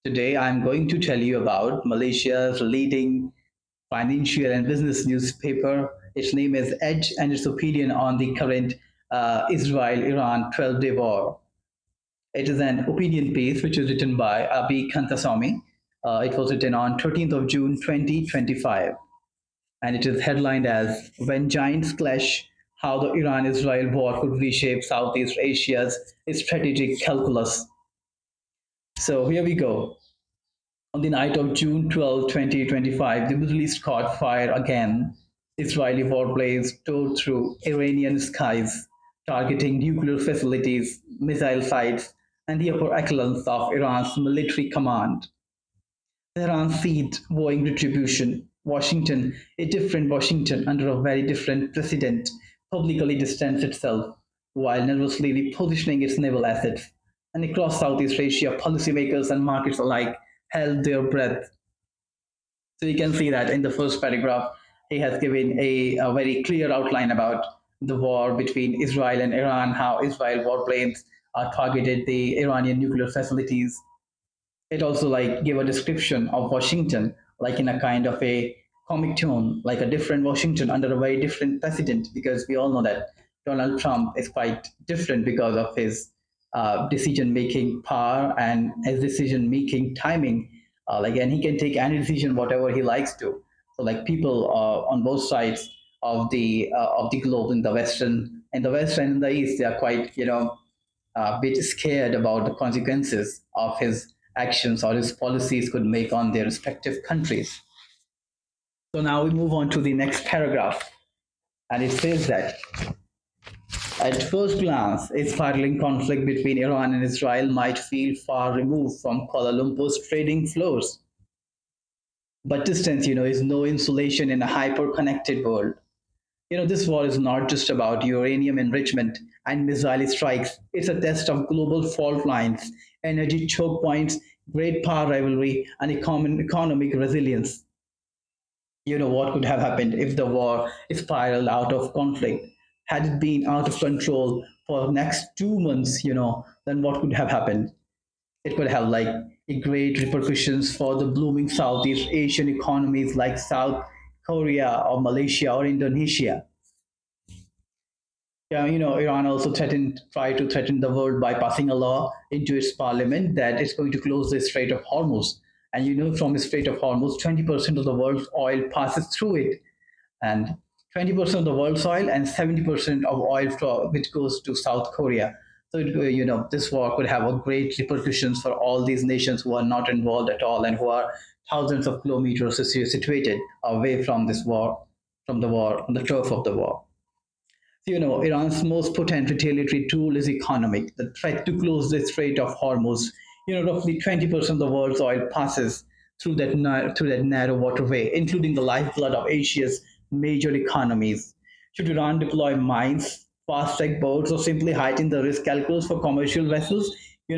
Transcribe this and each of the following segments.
Today, I'm going to tell you about Malaysia's leading financial and business newspaper. Its name is Edge, and its opinion on the current Israel-Iran 12-day war. It is an opinion piece which is written by Abi Kantasamy. It was written on 13th of June 2025, and it is headlined as "When Giants Clash: How the Iran-Israel War Could Reshape Southeast Asia's Strategic Calculus." So here we go. On the night of June 12, 2025, the Middle East caught fire again. Israeli warplanes tore through Iranian skies, targeting nuclear facilities, missile sites, and the upper echelons of Iran's military command. Tehran seized vowing retribution. Washington, a different Washington under a very different president, publicly distanced itself while nervously repositioning its naval assets. And across Southeast Asia, policymakers and markets alike held their breath. So you can see that in the first paragraph, he has given a very clear outline about the war between Israel and Iran, how Israel warplanes targeted the Iranian nuclear facilities. It also like give a description of Washington, like in a kind of a comic tone, like a different Washington under a very different president, because we all know that Donald Trump is quite different because of his decision making power and his decision making timing. And he can take any decision whatever he likes to. So like people on both sides of the globe in the west and in the east, they are quite a bit scared about the consequences of his actions or his policies could make on their respective countries. So now we move on to the next paragraph, and it says that at first glance, a spiraling conflict between Iran and Israel might feel far removed from Kuala Lumpur's trading floors. But distance, is no insulation in a hyper-connected world. This war is not just about uranium enrichment and missile strikes. It's a test of global fault lines, energy choke points, great power rivalry, and economic resilience. What could have happened if the war spiraled out of conflict? Had it been out of control for the next 2 months, then what could have happened? It could have like a great repercussions for the blooming Southeast Asian economies like South Korea or Malaysia or Indonesia. Yeah, Iran also tried to threaten the world by passing a law into its parliament that it's going to close the Strait of Hormuz. And from the Strait of Hormuz, 20% of the world's oil passes through it, and 20% of the world's oil and 70% of oil which goes to South Korea. So, this war could have a great repercussions for all these nations who are not involved at all and who are thousands of kilometers situated away from this war, from the turf of the war. So, Iran's most potent retaliatory tool is economic. The threat to close the Strait of Hormuz. Roughly 20% of the world's oil passes through that narrow waterway, including the lifeblood of Asia's major economies. Should Iran deploy mines, fast-track boats, or simply heighten the risk calculus for commercial vessels?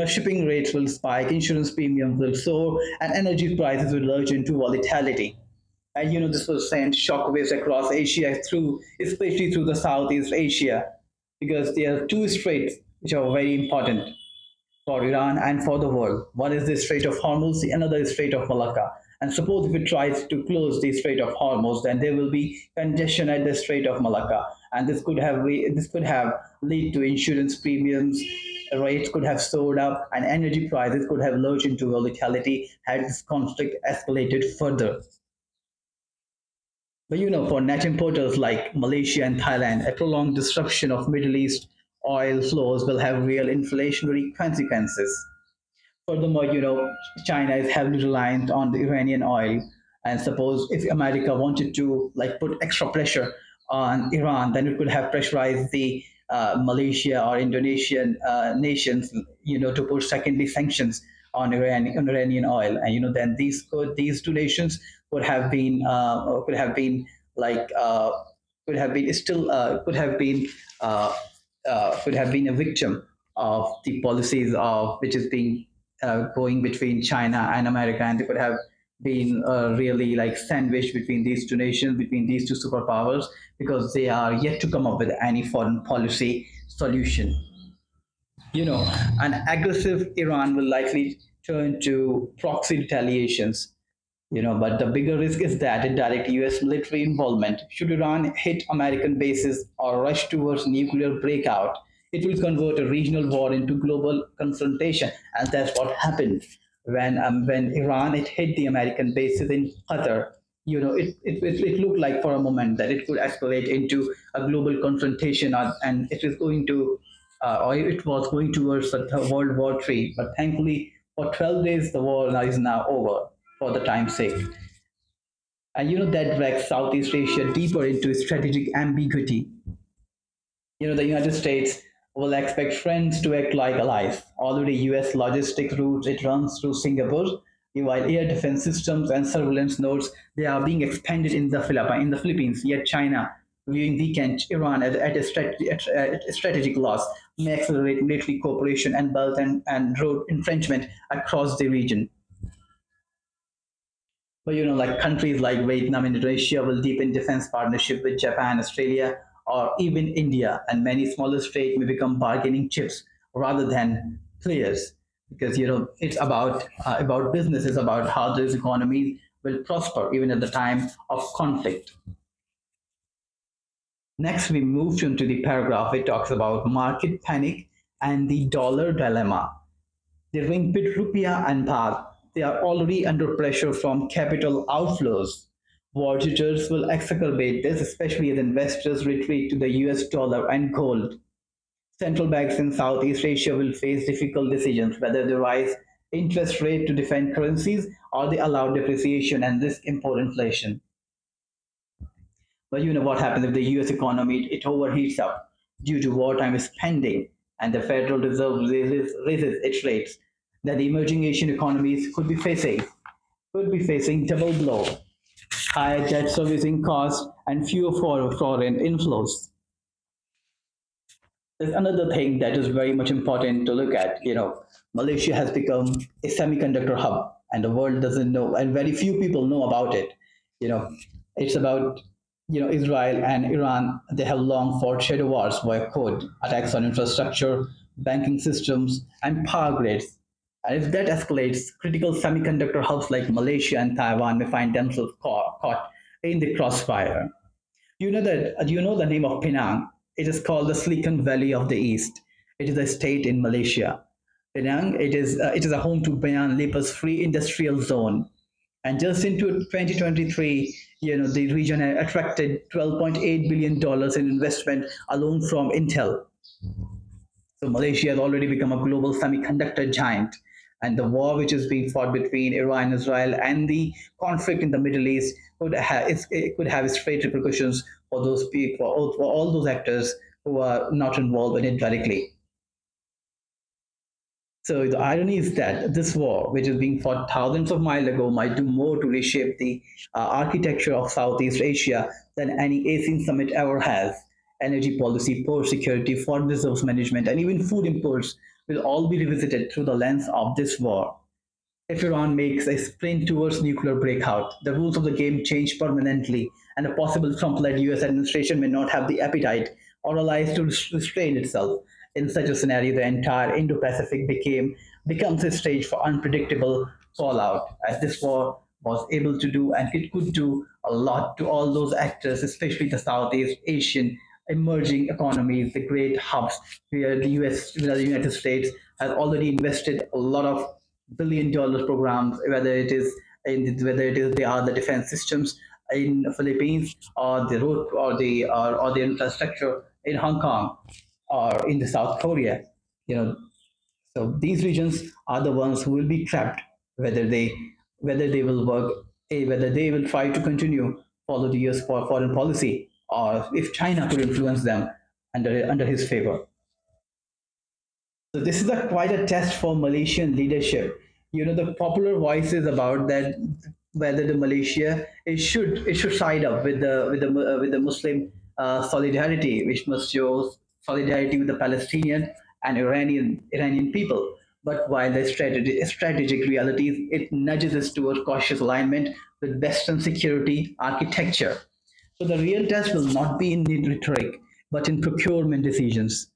Shipping rates will spike, insurance premiums will soar, and energy prices will lurch into volatility. And this will send shockwaves across Asia through, especially through the Southeast Asia, because there are two straits which are very important for Iran and for the world. One is the Strait of Hormuz, the another is Strait of Malacca. And suppose if it tries to close the Strait of Hormuz, then there will be congestion at the Strait of Malacca, and this could have lead to insurance premiums, rates could have soared up, and energy prices could have lurched into volatility had this conflict escalated further. But for net importers like Malaysia and Thailand, a prolonged disruption of Middle East oil flows will have real inflationary consequences. Furthermore, China is heavily reliant on the Iranian oil, and suppose if America wanted to like put extra pressure on Iran, then it could have pressurized the Malaysia or Indonesian nations, to put secondary sanctions on Iranian oil, and then these two nations would have been like could have been still could have been a victim of the policies of which is being going between China and America, and they could have been really like sandwiched between these two nations, between these two superpowers, because they are yet to come up with any foreign policy solution. An aggressive Iran will likely turn to proxy retaliations. But the bigger risk is that indirect US military involvement. Should Iran hit American bases or rush towards nuclear breakout, it will convert a regional war into global confrontation. And that's what happened when Iran it hit the American bases in Qatar. It looked like for a moment that it could escalate into a global confrontation, and it is going to, or it was going towards the World War III. But thankfully, for 12 days, the war is now over for the time's sake. And that drags Southeast Asia deeper into strategic ambiguity. The United States will expect friends to act like allies. Already, US logistic routes it runs through Singapore, while air defense systems and surveillance nodes they are being expanded in the Philippines. Yet China, viewing weakened Iran at a strategic loss, may accelerate military cooperation and belt and road entrenchment across the region. But like countries like Vietnam and Indonesia will deepen defense partnership with Japan, Australia, or even India, and many smaller states may become bargaining chips rather than players, because it's about business, it's about how those economies will prosper even at the time of conflict. Next, we move into the paragraph. It talks about market panic and the dollar dilemma. The ringgit, rupiah, and baht, they are already under pressure from capital outflows. War jitters will exacerbate this, especially as investors retreat to the US dollar and gold. Central banks in Southeast Asia will face difficult decisions whether they raise interest rate to defend currencies or they allow depreciation and risk import inflation. But what happens if the US economy it overheats up due to wartime spending and the Federal Reserve raises its rates? That the emerging Asian economies could be facing double blow, higher debt servicing costs and fewer foreign inflows. There's another thing that is very much important to look at. Malaysia has become a semiconductor hub, and the world doesn't know, and very few people know about it. You know, it's about Israel and Iran. They have long fought shadow wars via code, attacks on infrastructure, banking systems, and power grids. And if that escalates, critical semiconductor hubs like Malaysia and Taiwan may find themselves caught in the crossfire. Do you know the name of Penang? It is called the Silicon Valley of the East. It is a state in Malaysia. Penang, it is a home to Penang Lepas Free Industrial Zone. And just into 2023, the region attracted $12.8 billion dollars in investment alone from Intel. So Malaysia has already become a global semiconductor giant. And the war which is being fought between Iran and Israel and the conflict in the Middle East it could have straight repercussions for those people, for all those actors who are not involved in it directly. So the irony is that this war, which is being fought thousands of miles ago, might do more to reshape the architecture of Southeast Asia than any ASEAN summit ever has. Energy policy, port security, foreign reserves management, and even food imports will all be revisited through the lens of this war. If Iran makes a sprint towards nuclear breakout, the rules of the game change permanently, and a possible Trump led US administration may not have the appetite or allies to restrain itself. In such a scenario, the entire Indo Pacific becomes a stage for unpredictable fallout, as this war was able to do, and it could do a lot to all those actors, especially the Southeast Asian emerging economies, the great hubs where the United States has already invested a lot of billion-dollar programs, whether it is the defense systems in the Philippines or the road or the infrastructure in Hong Kong or in the South Korea. You know, so these regions are the ones who will be trapped, whether they whether they will try to continue follow the US foreign policy, or if China could influence them under his favor. So this is quite a test for Malaysian leadership. The popular voice is about that whether the Malaysia it should side up with the Muslim solidarity, which must show solidarity with the Palestinian and Iranian people. But while the strategic realities, it nudges us toward cautious alignment with Western security architecture. So the real test will not be in the rhetoric, but in procurement decisions,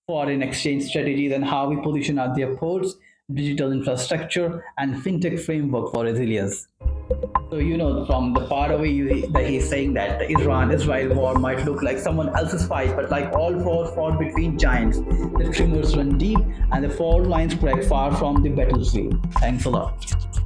foreign exchange strategies, and how we position our their ports, digital infrastructure, and fintech framework for resilience. So, from the far away, that he's saying that the Iran-Israel war might look like someone else's fight, but like all wars fought between giants, the tremors run deep and the fault lines crack far from the battlefield. Thanks a lot.